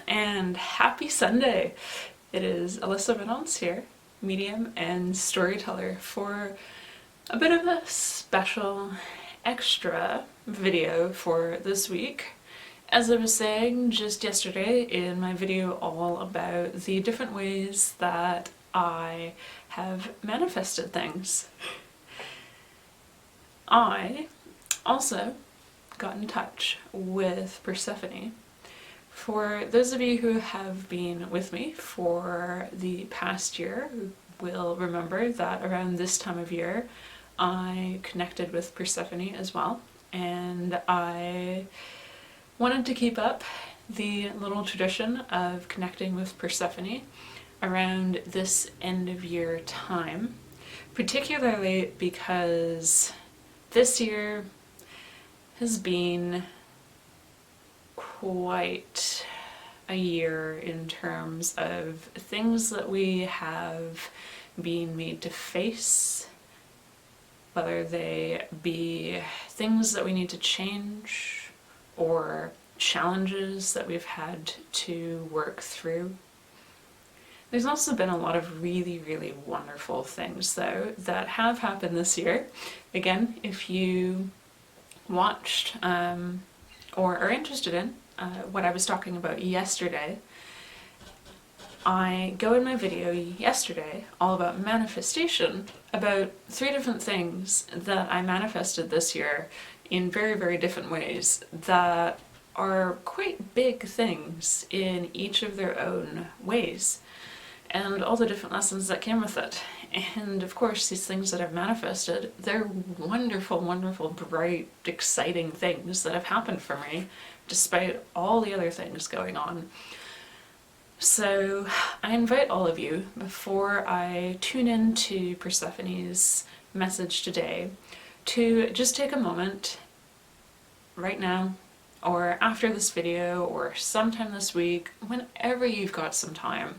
and happy Sunday! It is Alyssa Reynolds here, medium and storyteller, for a bit of a special extra video for this week. As I was saying just yesterday in my video all about the different ways that I have manifested things, I also got in touch with Persephone. For those of you who have been with me for the past year will remember that around this time of year I connected with Persephone as well, and I wanted to keep up the little tradition of connecting with Persephone around this end of year time, particularly because this year has been quite a year in terms of things that we have been made to face, whether they be things that we need to change or challenges that we've had to work through. There's also been a lot of really, really wonderful things though that have happened this year. Again, if you watched or are interested in what I was talking about yesterday, I go in my video yesterday all about manifestation, about 3 different things that I manifested this year in very, very different ways that are quite big things in each of their own ways, and all the different lessons that came with it. And of course, these things that I've manifested, they're wonderful, wonderful, bright, exciting things that have happened for me, despite all the other things going on. So I invite all of you, before I tune into Persephone's message today, to just take a moment right now, or after this video, or sometime this week, whenever you've got some time,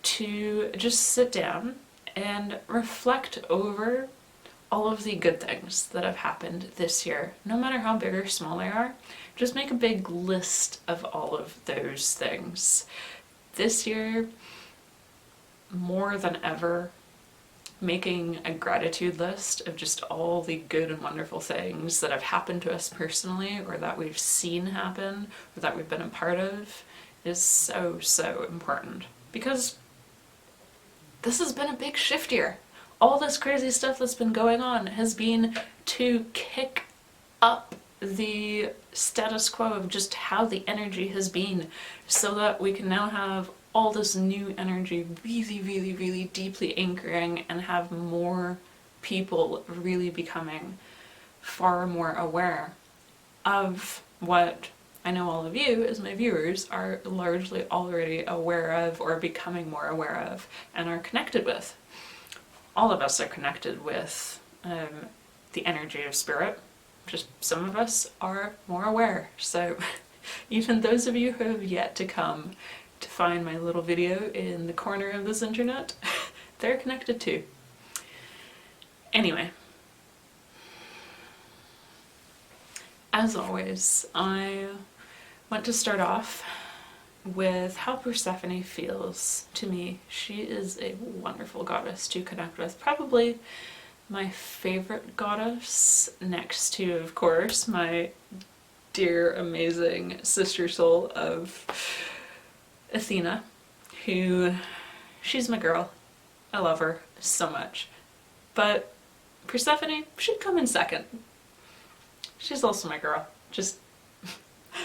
to just sit down and reflect over all of the good things that have happened this year, no matter how big or small they are. Just make a big list of all of those things. This year, more than ever, making a gratitude list of just all the good and wonderful things that have happened to us personally, or that we've seen happen, or that we've been a part of, is so, so important. Because this has been a big shift year. All this crazy stuff that's been going on has been to kick up the status quo of just how the energy has been, so that we can now have all this new energy really, really, really deeply anchoring, and have more people really becoming far more aware of what I know all of you, as my viewers, are largely already aware of, or becoming more aware of, and are connected with. All of us are connected with the energy of spirit. Just some of us are more aware. So even those of you who have yet to come to find my little video in the corner of this internet, they're connected too. Anyway, as always, I want to start off with how Persephone feels to me. She is a wonderful goddess to connect with. Probably my favorite goddess, next to, of course, my dear, amazing sister soul of Athena, who, she's my girl. I love her so much. But Persephone should come in second. She's also my girl, just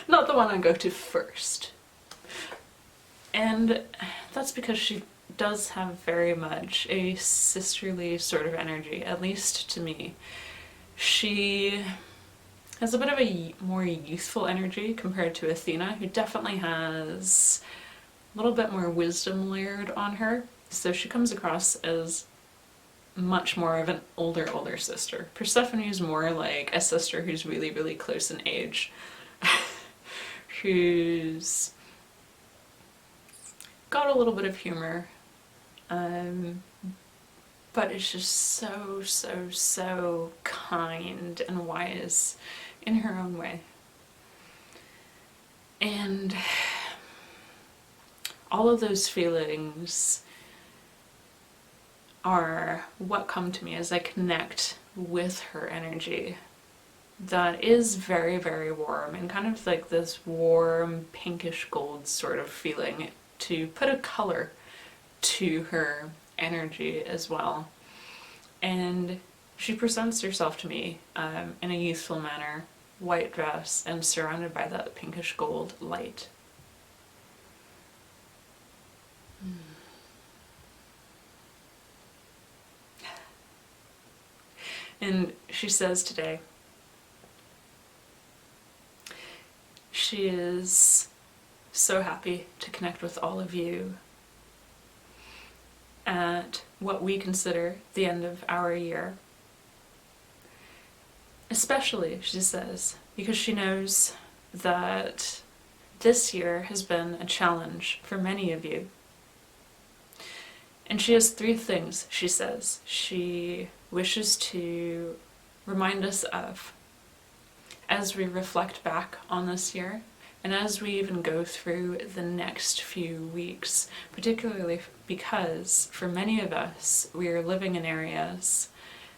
not the one I go to first. And that's because she does have very much a sisterly sort of energy, at least to me. She has a bit of a more youthful energy compared to Athena, who definitely has a little bit more wisdom layered on her. So she comes across as much more of an older sister. Persephone is more like a sister who's really, really close in age, who's got a little bit of humor, but it's just so, so, so kind and wise in her own way. And all of those feelings are what come to me as I connect with her energy. That is very, very warm and kind of like this warm pinkish gold sort of feeling, to put a color to her energy as well. And she presents herself to me in a youthful manner, white dress and surrounded by that pinkish gold light. And she says today, she is so happy to connect with all of you at what we consider the end of our year. Especially, she says, because she knows that this year has been a challenge for many of you. And she has 3 things, she says, she wishes to remind us of as we reflect back on this year, and as we even go through the next few weeks, particularly because for many of us, we are living in areas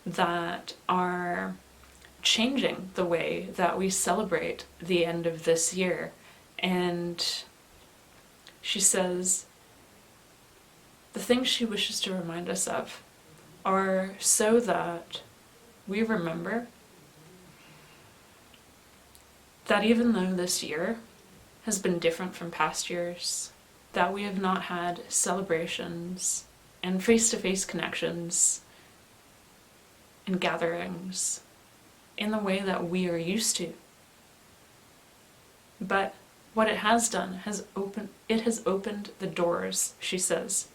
that are changing the way that we celebrate the end of this year. And she says the things she wishes to remind us of are so that we remember that even though this year has been different from past years, that we have not had celebrations and face-to-face connections and gatherings in the way that we are used to. But what it has done has opened the doors, she says,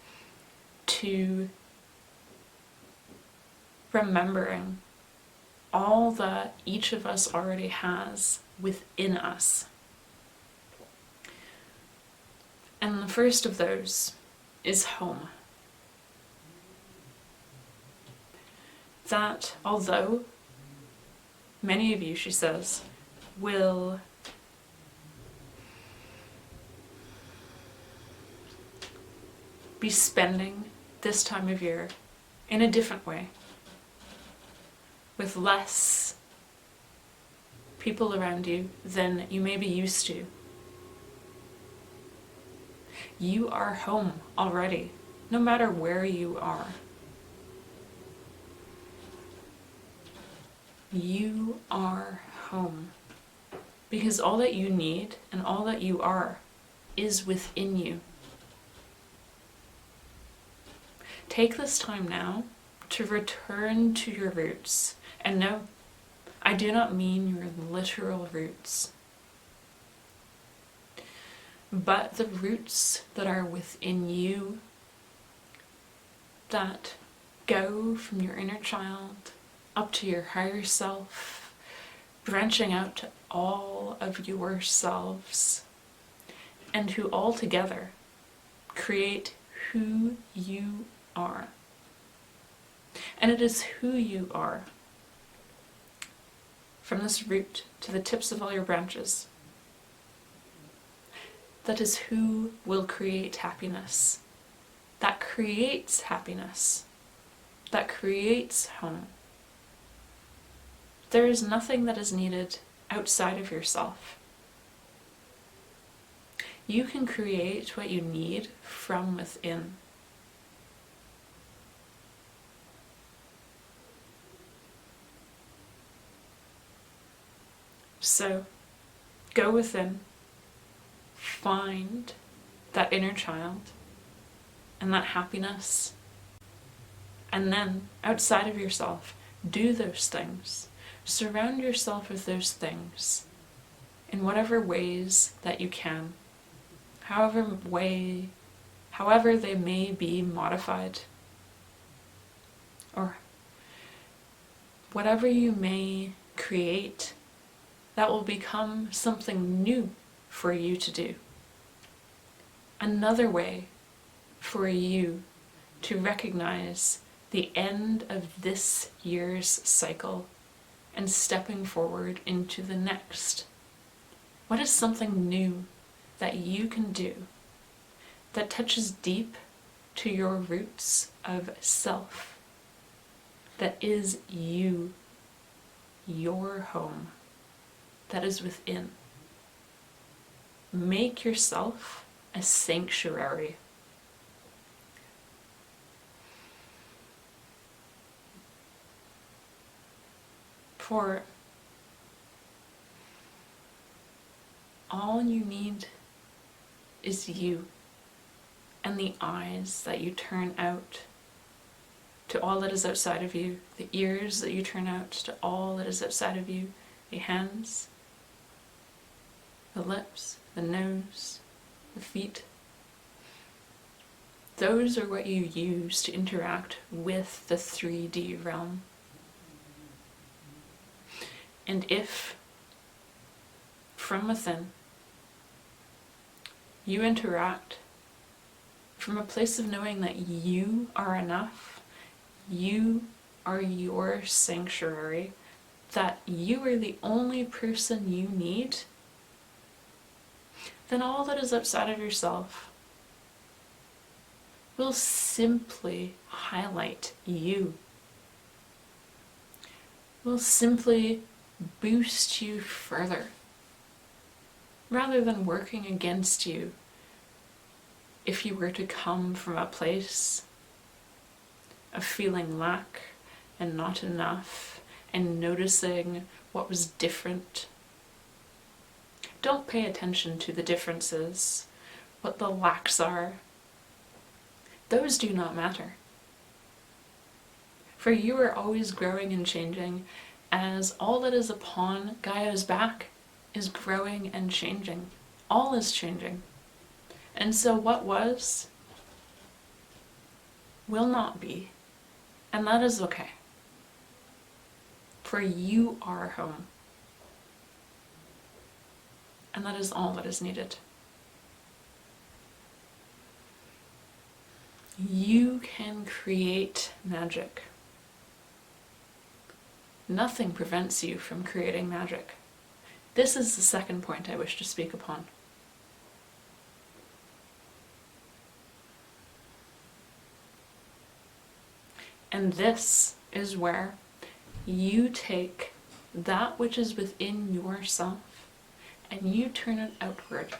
to remembering all that each of us already has within us. And the first of those is home. That although many of you, she says, will be spending this time of year in a different way, with less people around you than you may be used to. You are home already, no matter where you are. You are home. Because all that you need and all that you are is within you. Take this time now to return to your roots. And no, I do not mean your literal roots, but the roots that are within you, that go from your inner child up to your higher self, branching out to all of yourselves, and who all together create who you are. And it is who you are, from this root to the tips of all your branches, that is who will create happiness, that creates happiness, that creates home. There is nothing that is needed outside of yourself. You can create what you need from within. So, go within, find that inner child and that happiness, and then, outside of yourself, do those things. Surround yourself with those things in whatever ways that you can, however they may be modified, or whatever you may create that will become something new for you to do. Another way for you to recognize the end of this year's cycle and stepping forward into the next. What is something new that you can do that touches deep to your roots of self, that is you, your home, that is within. Make yourself a sanctuary. For all you need is you and the eyes that you turn out to all that is outside of you, the ears that you turn out to all that is outside of you, the hands, the lips, the nose, the feet. Those are what you use to interact with the 3D realm. And if, from within, you interact from a place of knowing that you are enough, you are your sanctuary, that you are the only person you need, then all that is outside of yourself will simply highlight you, will simply boost you further, rather than working against you if you were to come from a place of feeling lack and not enough and noticing what was different. Don't pay attention to the differences, what the lacks are. Those do not matter. For you are always growing and changing, as all that is upon Gaia's back is growing and changing. All is changing. And so what was will not be. And that is okay. For you are home. And that is all that is needed. You can create magic. Nothing prevents you from creating magic. This is the second point I wish to speak upon. And this is where you take that which is within yourself and you turn it outward.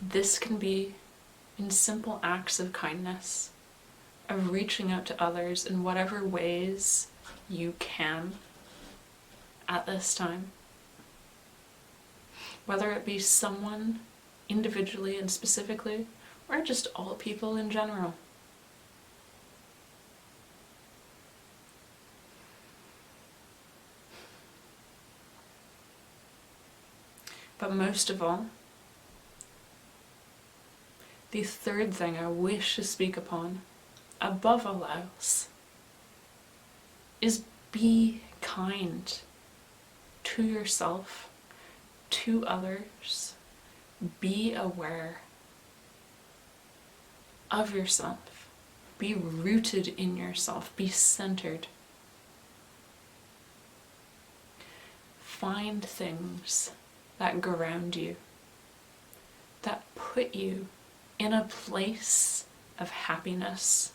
This can be in simple acts of kindness, of reaching out to others in whatever ways you can at this time. Whether it be someone individually and specifically, or just all people in general. But most of all, the third thing I wish to speak upon, above all else, is be kind to yourself, to others. Be aware of yourself. Be rooted in yourself. Be centered. Find things that ground you, that put you in a place of happiness.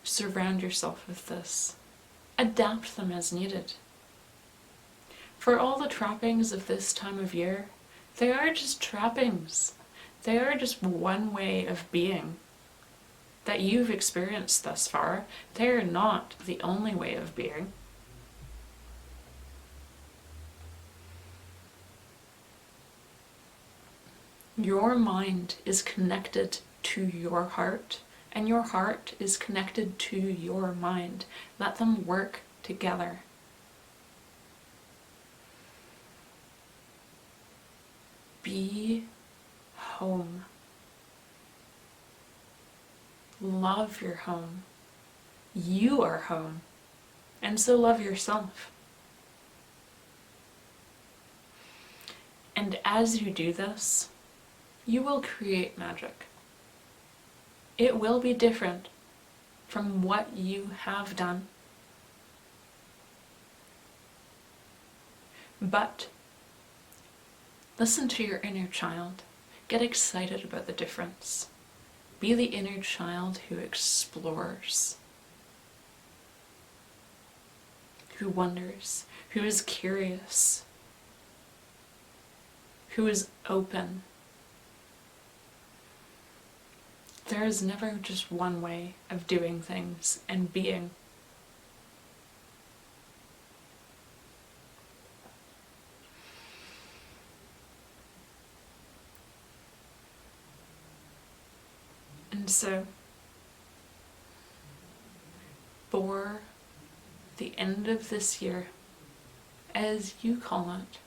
Surround yourself with this. Adapt them as needed. For all the trappings of this time of year, they are just trappings. They are just one way of being that you've experienced thus far. They are not the only way of being. Your mind is connected to your heart, and your heart is connected to your mind. Let them work together. Be home. Love your home. You are home, and so love yourself. And as you do this, you will create magic. It will be different from what you have done. But Listen to your inner child. Get excited about the difference. Be the inner child who explores, who wonders, who is curious, who is open. There is never just one way of doing things and being. And so, for the end of this year, as you call it,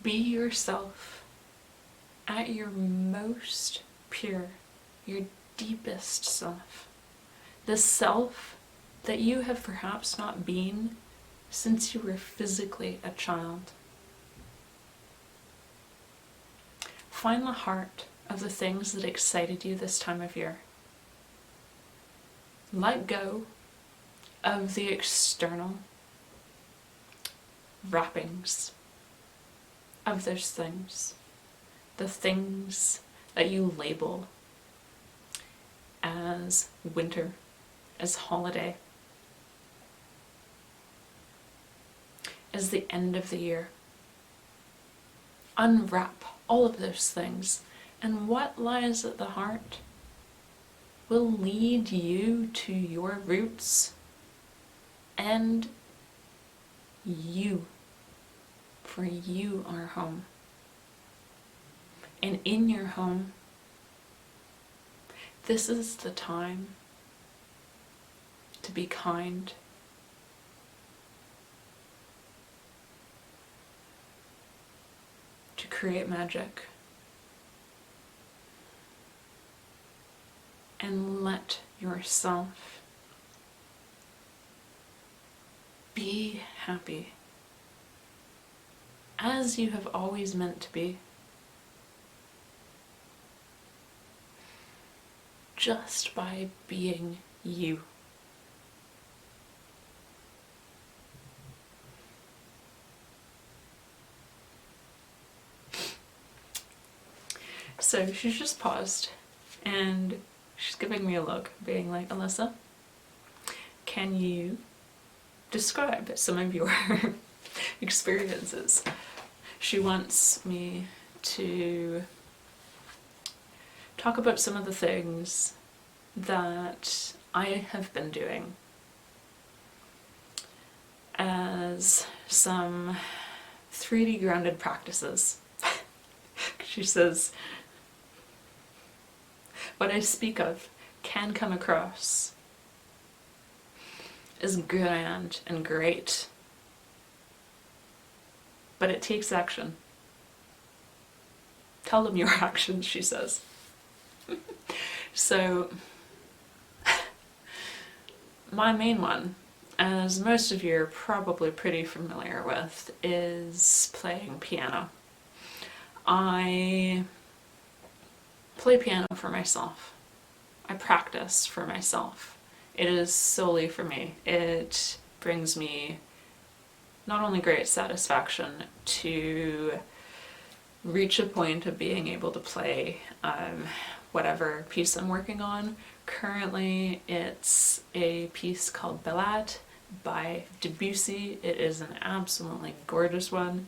be yourself at your most pure, your deepest self. The self that you have perhaps not been since you were physically a child. Find the heart of the things that excited you this time of year. Let go of the external wrappings of those things, the things that you label as winter, as holiday, as the end of the year. Unwrap all of those things, and what lies at the heart will lead you to your roots and you, for you are home. And in your home, this is the time to be kind, to create magic, and let yourself be happy as you have always meant to be, just by being you. So she's just paused and she's giving me a look, being like, Alyssa, can you describe some of your experiences? She wants me to talk about some of the things that I have been doing as some 3D grounded practices. She says, what I speak of can come across as grand and great, but it takes action. Tell them your actions, she says. So, my main one, as most of you are probably pretty familiar with, is playing piano. I play piano for myself. I practice for myself. It is solely for me. It brings me not only great satisfaction to reach a point of being able to play whatever piece I'm working on. Currently it's a piece called Ballade by Debussy. It is an absolutely gorgeous one.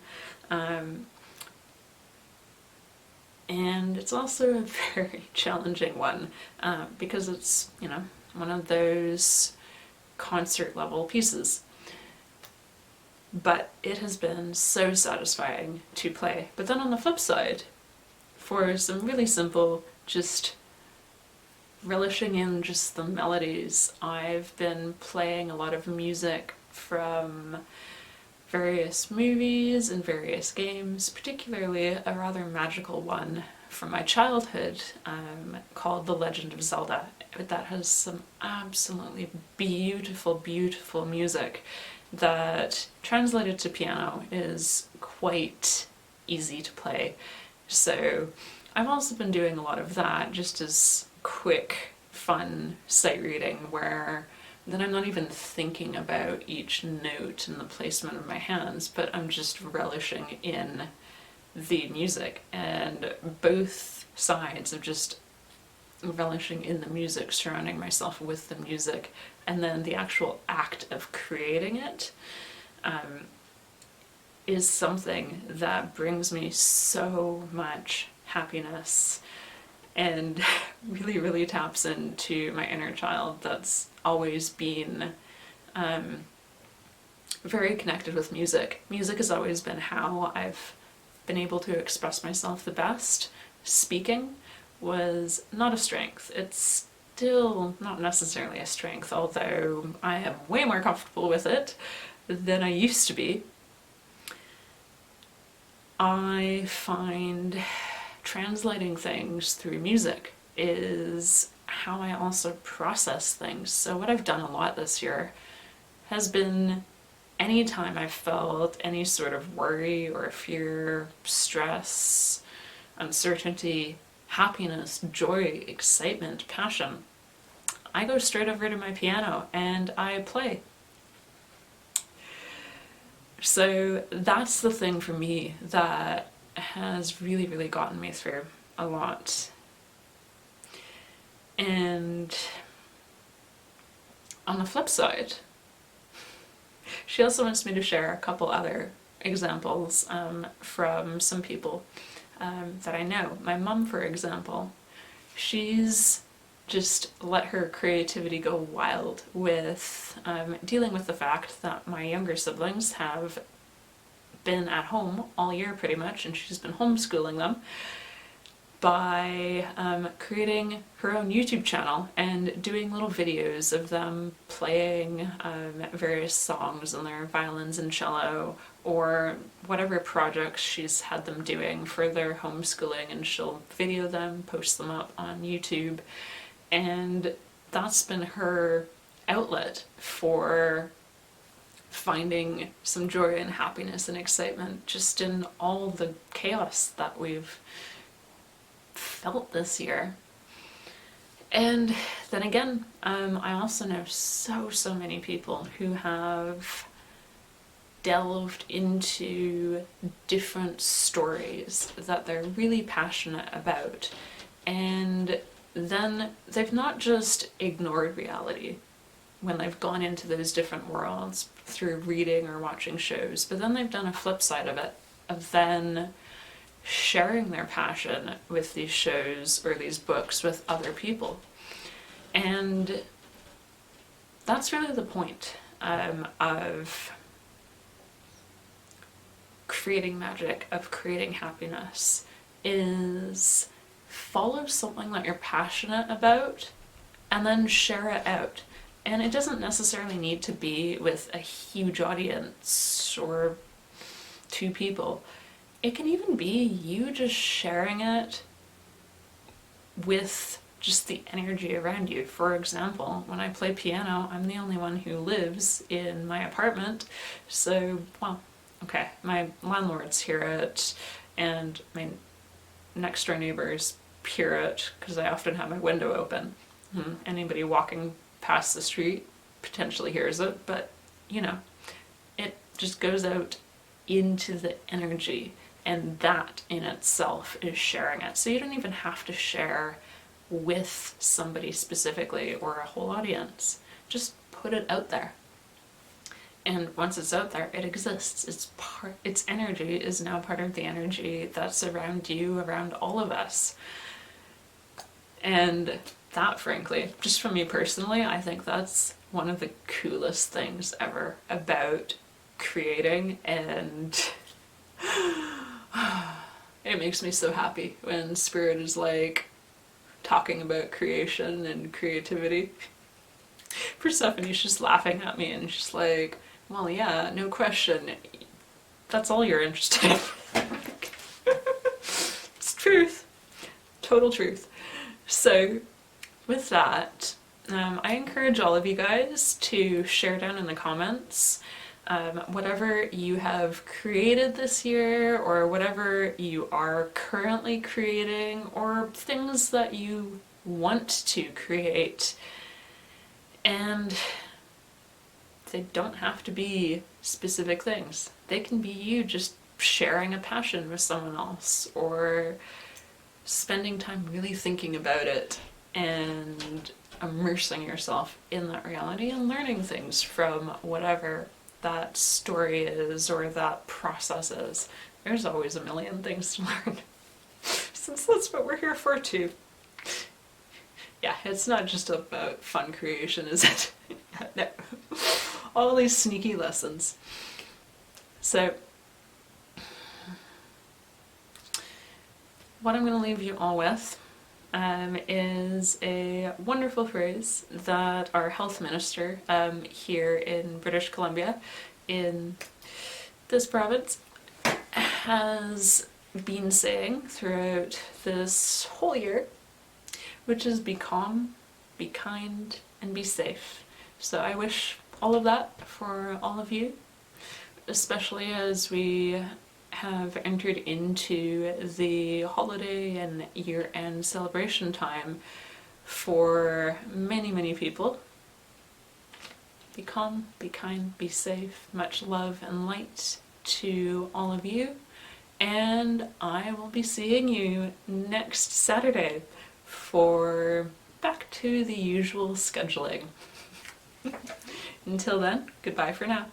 And it's also a very challenging one because it's, you know, one of those concert level pieces. But it has been so satisfying to play. But then on the flip side, for some really simple, just relishing in just the melodies, I've been playing a lot of music from various movies and various games, particularly a rather magical one from my childhood called The Legend of Zelda. That has some absolutely beautiful, beautiful music that, translated to piano, is quite easy to play. So I've also been doing a lot of that just as quick fun sight reading where then I'm not even thinking about each note and the placement of my hands, but I'm just relishing in the music, and both sides of just relishing in the music, surrounding myself with the music, and then the actual act of creating it is something that brings me so much happiness and really, really taps into my inner child that's always been very connected with music. Music has always been how I've been able to express myself the best. Speaking was not a strength. It's still not necessarily a strength, although I am way more comfortable with it than I used to be. I find translating things through music is how I also process things. So what I've done a lot this year has been anytime I've felt any sort of worry or fear, stress, uncertainty, happiness, joy, excitement, passion, I go straight over to my piano and I play. So that's the thing for me that has really, really gotten me through a lot. And on the flip side, she also wants me to share a couple other examples from some people that I know. My mum, for example, she's just let her creativity go wild with dealing with the fact that my younger siblings have been at home all year pretty much, and she's been homeschooling them by creating her own YouTube channel and doing little videos of them playing various songs on their violins and cello, or whatever projects she's had them doing for their homeschooling, and she'll video them, post them up on YouTube, and that's been her outlet for finding some joy and happiness and excitement just in all the chaos that we've felt this year. And then again, I also know so many people who have delved into different stories that they're really passionate about, and then they've not just ignored reality when they've gone into those different worlds through reading or watching shows, but then they've done a flip side of it, of then sharing their passion with these shows or these books with other people. And that's really the point of creating magic, of creating happiness, is follow something that you're passionate about and then share it out. And it doesn't necessarily need to be with a huge audience or 2 people. It can even be you just sharing it with just the energy around you. For example, when I play piano, I'm the only one who lives in my apartment, so, well, okay, my landlords hear it, and my next door neighbors hear it, because I often have my window open. Anybody walking past the street potentially hears it, but, you know, it just goes out into the energy, and that in itself is sharing it. So you don't even have to share with somebody specifically or a whole audience. Just put it out there. And once it's out there, it exists. Its energy is now part of the energy that's around you, around all of us. And that, frankly, just for me personally, I think that's one of the coolest things ever about creating, and it makes me so happy when Spirit is like talking about creation and creativity. Persephone's just laughing at me and she's like, well, yeah, no question, that's all you're interested in. It's truth. Total truth. So with that, I encourage all of you guys to share down in the comments whatever you have created this year, or whatever you are currently creating, or things that you want to create. And they don't have to be specific things. They can be you just sharing a passion with someone else, or spending time really thinking about it and immersing yourself in that reality and learning things from whatever that story is or that process is. There's always a million things to learn, since that's what we're here for too. Yeah, it's not just about fun creation, is it? No. All these sneaky lessons. So, what I'm going to leave you all with is a wonderful phrase that our health minister here in British Columbia, in this province, has been saying throughout this whole year, which is be calm, be kind, and be safe. So I wish all of that for all of you, especially as we have entered into the holiday and year-end celebration time for many, many people. Be calm, be kind, be safe. Much love and light to all of you. And I will be seeing you next Saturday for back to the usual scheduling. Until then, goodbye for now.